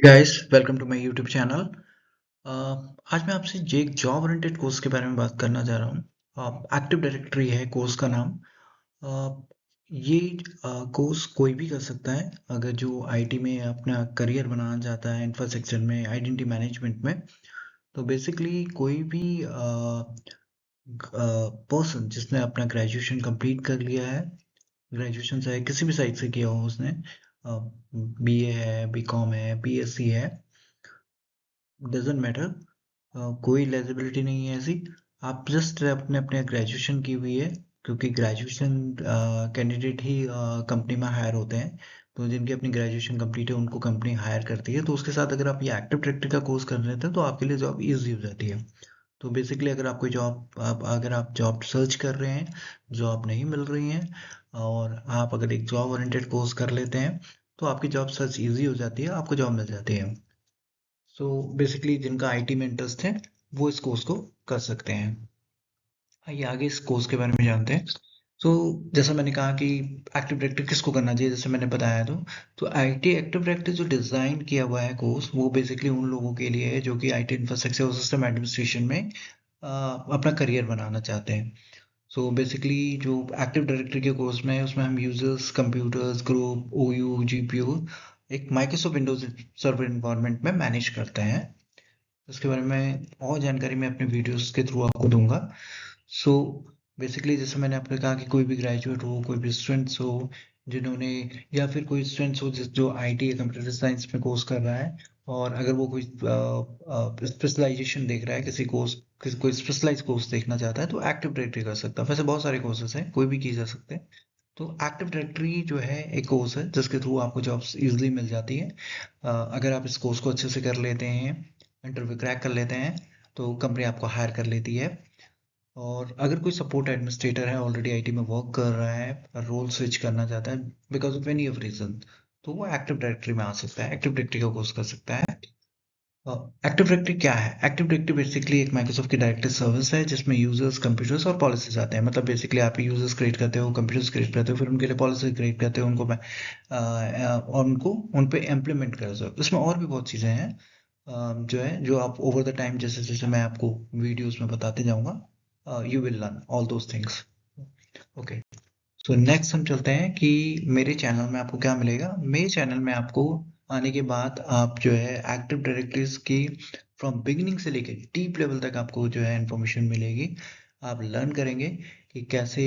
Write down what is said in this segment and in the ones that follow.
Guys welcome to my YouTube channel. आज मैं आपसे जो एक जॉब ओरिएंटेड कोर्स के बारे में बात करना चाह रहा हूँ। एक्टिव डायरेक्टरी है कोर्स का नाम। अ, ये कोर्स कोई भी कर सकता है अगर जो आईटी में अपना करियर बनाना चाहता है, इंफ्रास्ट्रक्चर में, आइडेंटिटी मैनेजमेंट में। तो बेसिकली कोई भी पर्सन जिसने अपना ग्रेजुएशन कंप्लीट कर लिया है, ग्रेजुएशन चाहे किसी भी साइट से किया हो उसने, बीए है, बीकॉम है, बीएससी है, डजेंट मैटर। कोई एलिजिबिलिटी नहीं है ऐसी। आप जस्ट अपने अपने ग्रेजुएशन की हुई है, क्योंकि ग्रेजुएशन कैंडिडेट ही कंपनी में हायर होते हैं। तो जिनकी अपनी ग्रेजुएशन कंप्लीट है उनको कंपनी हायर करती है। तो उसके साथ अगर आप ये एक्टिव डायरेक्टरी का कोर्स कर लेते हैं तो आपके लिए जॉब इजी हो जाती है। तो बेसिकली अगर आप कोई जॉब अगर आप जॉब सर्च कर रहे हैं, जॉब नहीं मिल रही है, और आप अगर एक जॉब ओरिएंटेड कोर्स कर लेते हैं तो आपकी जॉब सर्च इजी हो जाती है, आपको जॉब मिल जाती है। सो बेसिकली जिनका आईटी में इंटरेस्ट है वो इस कोर्स को कर सकते हैं। आइए आगे इस कोर्स के बारे में जानते हैं। सो जैसा मैंने कहा कि एक्टिव डायरेक्टरी किसको करना चाहिए, जैसे मैंने बताया तो आईटी एक्टिव डायरेक्टरी जो डिज़ाइन किया हुआ है कोर्स, वो बेसिकली उन लोगों के लिए है जो कि आईटी इंफ्रास्ट्रक्चर और सिस्टम एडमिनिस्ट्रेशन में अपना करियर बनाना चाहते हैं। सो बेसिकली जो एक्टिव डायरेक्टरी के कोर्स में है उसमें हम यूजर्स, कंप्यूटर्स, ग्रुप, ओयू, जीपीयू एक माइक्रोसॉफ्ट विंडोज सर्वर इन्वायरमेंट में मैनेज करते हैं। उसके बारे में और जानकारी मैं अपने वीडियोस के थ्रू आपको दूंगा। सो बेसिकली जैसे मैंने आपने कहा कि कोई भी ग्रेजुएट हो, कोई भी स्टूडेंट्स हो जिन्होंने, या फिर कोई स्टूडेंट्स हो जो आईटी या कंप्यूटर साइंस में कोर्स कर रहा है, और अगर वो कोई स्पेशलाइजेशन देख रहा है, किसी कोर्स कोई स्पेशलाइज कोर्स देखना चाहता है तो एक्टिव डायरेक्टरी कर सकता है। वैसे बहुत सारे कोर्सेज हैं, कोई भी की जा सकते हैं। तो एक्टिव डायरेक्टरी जो है एक कोर्स है जिसके थ्रू आपको जॉब्स इजीली मिल जाती है। अगर आप इस कोर्स को अच्छे से कर लेते हैं, इंटरव्यू क्रैक कर लेते हैं, तो कंपनी आपको हायर कर लेती है। और अगर कोई सपोर्ट एडमिनिस्ट्रेटर है, ऑलरेडी आईटी में वर्क कर रहा है, रोल स्विच करना चाहता है because of any of reason, तो वो एक्टिव डायरेक्टरी में आ सकता है, एक्टिव डायरेक्टरी का कोर्स कर सकता है। एक्टिव डायरेक्टरी क्या है? एक्टिव डायरेक्टरी बेसिकली एक माइक्रोसॉफ्ट की डायरेक्टरी सर्विस है जिसमें यूजर्स, कंप्यूटर्स और पॉलिसीज आते हैं। मतलब बेसिकली आप यूजर्स क्रिएट करते हो, कंप्यूटर्स क्रिएट करते हो, फिर उनके लिए पॉलिसी क्रिएट करते हो, उनको और उनको उन पे इम्प्लीमेंट करते हो। इसमें और भी बहुत चीज़ें हैं जो है, जो आप ओवर द टाइम जैसे जैसे मैं आपको वीडियोस में बताते जाऊंगा, you will learn all those things. Okay, so next हम चलते हैं कि मेरे चैनल में आपको क्या मिलेगा। मेरे चैनल में आपको आने के बाद आप जो है एक्टिव डायरेक्टरीज की फ्रॉम बिगिनिंग से लेकर डीप लेवल तक आपको जो है इंफॉर्मेशन मिलेगी। आप लर्न करेंगे कि कैसे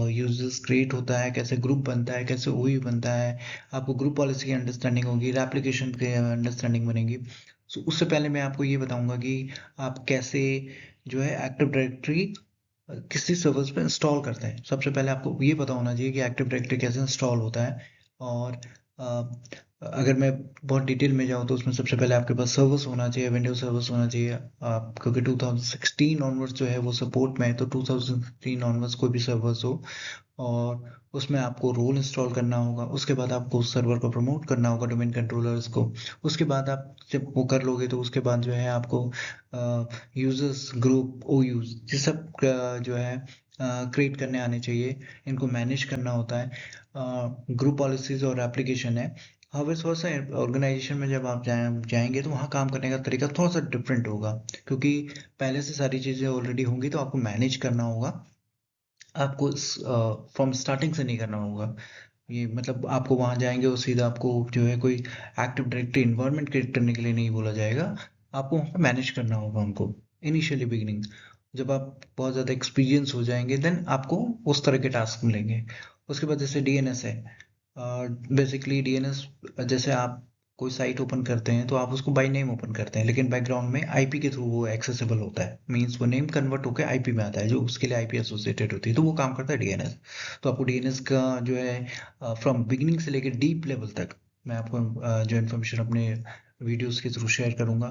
यूजर्स क्रिएट होता है, कैसे ग्रुप बनता है, कैसे ओयू बनता है। आपको ग्रुप पॉलिसी की अंडरस्टैंडिंग होगी, एप्लीकेशन की अंडरस्टैंडिंग बनेगी। सो उससे पहले मैं आपको ये बताऊंगा कि आप कैसे जो है एक्टिव डायरेक्टरी किसी सर्वर्स पे इंस्टॉल करते हैं। सबसे पहले आपको ये पता होना चाहिए कि एक्टिव डायरेक्टरी कैसे इंस्टॉल होता है। और अ, अगर मैं बहुत डिटेल में जाऊँ तो उसमें सबसे पहले आपके पास सर्वर्स होना चाहिए, विंडोज सर्वर्स होना चाहिए। आप क्योंकि 2016 ऑनवर्ड्स जो है वो सपोर्ट में है, तो 2016 ऑनवर्ड्स कोई भी सर्वर्स हो, और उसमें आपको रोल इंस्टॉल करना होगा। उसके बाद आपको उस सर्वर को प्रमोट करना होगा, डोमेन कंट्रोलर्स को। उसके बाद आप जब वो कर लोगे तो उसके बाद जो है आपको यूजर्स, ग्रुप, ओ यूज ये सब जो है क्रिएट करने आने चाहिए। इनको मैनेज करना होता है। ग्रुप पॉलिसीज और एप्लीकेशन है। हर थोड़ा सा ऑर्गेनाइजेशन में जब आप जाएंगे तो वहाँ काम करने का तरीका थोड़ा सा डिफरेंट होगा, क्योंकि पहले से सारी चीज़ें ऑलरेडी होंगी तो आपको मैनेज करना होगा। आपको फ्रॉम स्टार्टिंग से नहीं करना होगा। ये मतलब आपको वहाँ जाएंगे और सीधा आपको जो है कोई एक्टिव डायरेक्टरी इन्वायरमेंट क्रिएट करने के लिए नहीं बोला जाएगा। आपको वहाँ पे मैनेज करना होगा उनको इनिशियली बिगिनिंग। जब आप बहुत ज़्यादा एक्सपीरियंस हो जाएंगे देन आपको उस तरह के टास्क मिलेंगे। उसके बाद जैसे डीएनएस है। बेसिकली डीएनएस, जैसे आप कोई साइट ओपन करते हैं तो आप उसको बाय नेम ओपन करते हैं, लेकिन बैकग्राउंड में आईपी के थ्रू वो एक्सेसिबल होता है। मींस वो नेम कन्वर्ट होकर आईपी में आता है, जो उसके लिए आईपी एसोसिएटेड होती है, तो वो काम करता है डीएनएस। तो आपको डीएनएस का जो है फ्रॉम बिगिनिंग से लेकर डीप लेवल तक मैं आपको जो इन्फॉर्मेशन अपने वीडियोस के थ्रू शेयर करूंगा।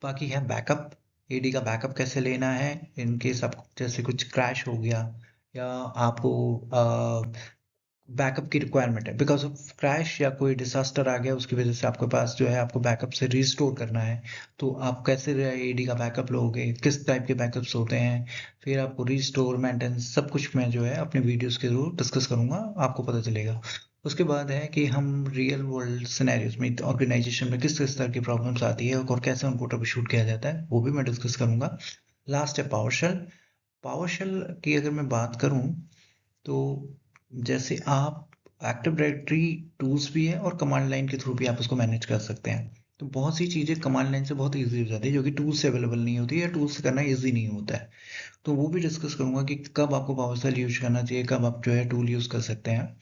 बाकी है बैकअप। एडी का बैकअप कैसे लेना है इन केस आप जैसे कुछ क्रैश हो गया, या आपको बैकअप की रिक्वायरमेंट है बिकॉज ऑफ क्रैश या कोई डिसास्टर आ गया, उसकी वजह से आपके पास जो है आपको बैकअप से रिस्टोर करना है। तो आप कैसे एडी का बैकअप लोगे, किस टाइप के बैकअप्स होते हैं, फिर आपको रिस्टोर, मेंटेनेंस, सब कुछ मैं जो है अपने वीडियोस के थ्रू डिस्कस करूंगा, आपको पता चलेगा। उसके बाद है कि हम रियल वर्ल्ड सिनेरियोज में ऑर्गेनाइजेशन में किस किस तरह की प्रॉब्लम्स आती है और कैसे उनको ट्रबल शूट किया जाता है, वो भी मैं डिस्कस करूंगा। लास्ट है पावरशेल। पावरशेल की अगर मैं बात करूं तो जैसे आप एक्टिव डायरेक्टरी टूल्स भी है और कमांड लाइन के थ्रू भी आप उसको मैनेज कर सकते हैं। तो बहुत सी चीज़ें कमांड लाइन से बहुत ईजी हो जाती है जो कि टूल से अवेलेबल नहीं होती है या टूल से करना ईजी नहीं होता है। तो वो भी डिस्कस करूंगा कि कब आपको पावरशेल यूज करना चाहिए, कब आप जो है टूल यूज कर सकते हैं।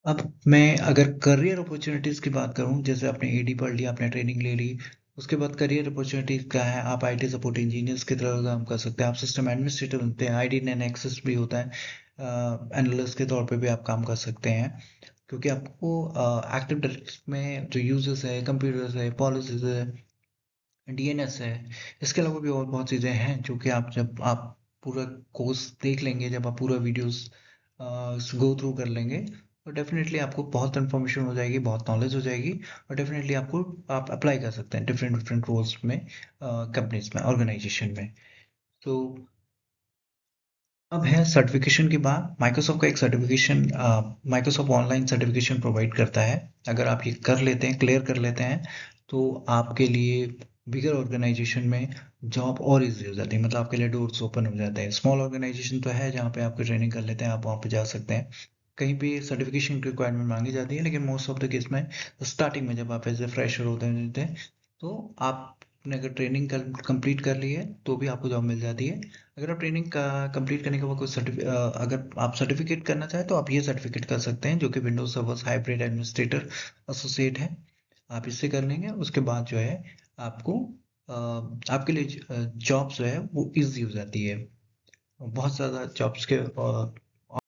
अब मैं अगर करियर अपॉर्चुनिटीज की बात करूं, जैसे आपने एडी पढ़ लिया, आपने ट्रेनिंग ले ली, उसके बाद करियर अपॉर्चुनिटीज क्या है, आप आईटी सपोर्ट इंजीनियर्स की तरह काम कर सकते हैं, आप सिस्टम एडमिनिस्ट्रेटर बनते हैं, आईडी एंड एक्सेस भी होता है, एनालिस्ट के तौर पे भी आप काम कर सकते हैं। क्योंकि आपको एक्टिव डायरेक्टरी में जो यूजर्स है, कंप्यूटर्स है, पॉलिसीज है, डीएनएस है, इसके अलावा भी और बहुत चीज़ें हैं जो कि आप जब आप पूरा कोर्स देख लेंगे, जब आप पूरा वीडियोस गो थ्रू कर लेंगे, तो डेफिनेटली आपको बहुत इन्फॉर्मेशन हो जाएगी, बहुत नॉलेज हो जाएगी, और डेफिनेटली आपको आप अप्लाई कर सकते हैं डिफरेंट डिफरेंट रोल्स में, कंपनीज में, ऑर्गेनाइजेशन में। तो अब है सर्टिफिकेशन की बात। माइक्रोसॉफ्ट का एक certification, Microsoft online certification provide करता है। अगर आप ये कर लेते हैं, क्लियर कर लेते हैं, तो आपके लिए बिगर ऑर्गेनाइजेशन में जॉब और इजी हो जाती है, मतलब आपके लिए डोर्स ओपन हो जाते हैं। स्मॉल ऑर्गेनाइजेशन तो है जहाँ पे आपकी ट्रेनिंग कर लेते हैं, आप वहाँ पे जा सकते हैं। कहीं पे सर्टिफिकेशन की रिक्वायरमेंट मांगी जाती है, लेकिन मोस्ट ऑफ द केस में स्टार्टिंग में जब आप एज ए फ्रेशर होते हैं तो आपने अगर ट्रेनिंग कंप्लीट कर ली है तो भी आपको जॉब मिल जाती है। अगर आप ट्रेनिंग का कंप्लीट करने के बाद अगर आप सर्टिफिकेट करना चाहें तो आप ये सर्टिफिकेट कर सकते हैं, जो कि Windows servers hybrid administrator associate है। आप इससे कर लेंगे, उसके बाद जो है आपको आपके लिए जॉब जो है वो इजी हो जाती है। बहुत ज़्यादा जॉब्स के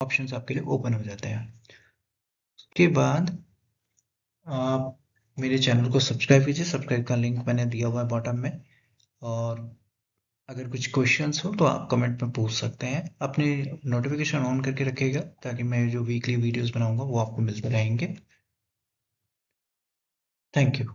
ऑप्शंस आपके लिए ओपन हो जाते हैं। उसके बाद आप मेरे चैनल को सब्सक्राइब कीजिए, सब्सक्राइब का लिंक मैंने दिया हुआ है बॉटम में। और अगर कुछ क्वेश्चंस हो तो आप कमेंट में पूछ सकते हैं। अपने नोटिफिकेशन ऑन करके रखिएगा ताकि मैं जो वीकली वीडियोस बनाऊंगा वो आपको मिलते रहेंगे। Thank you.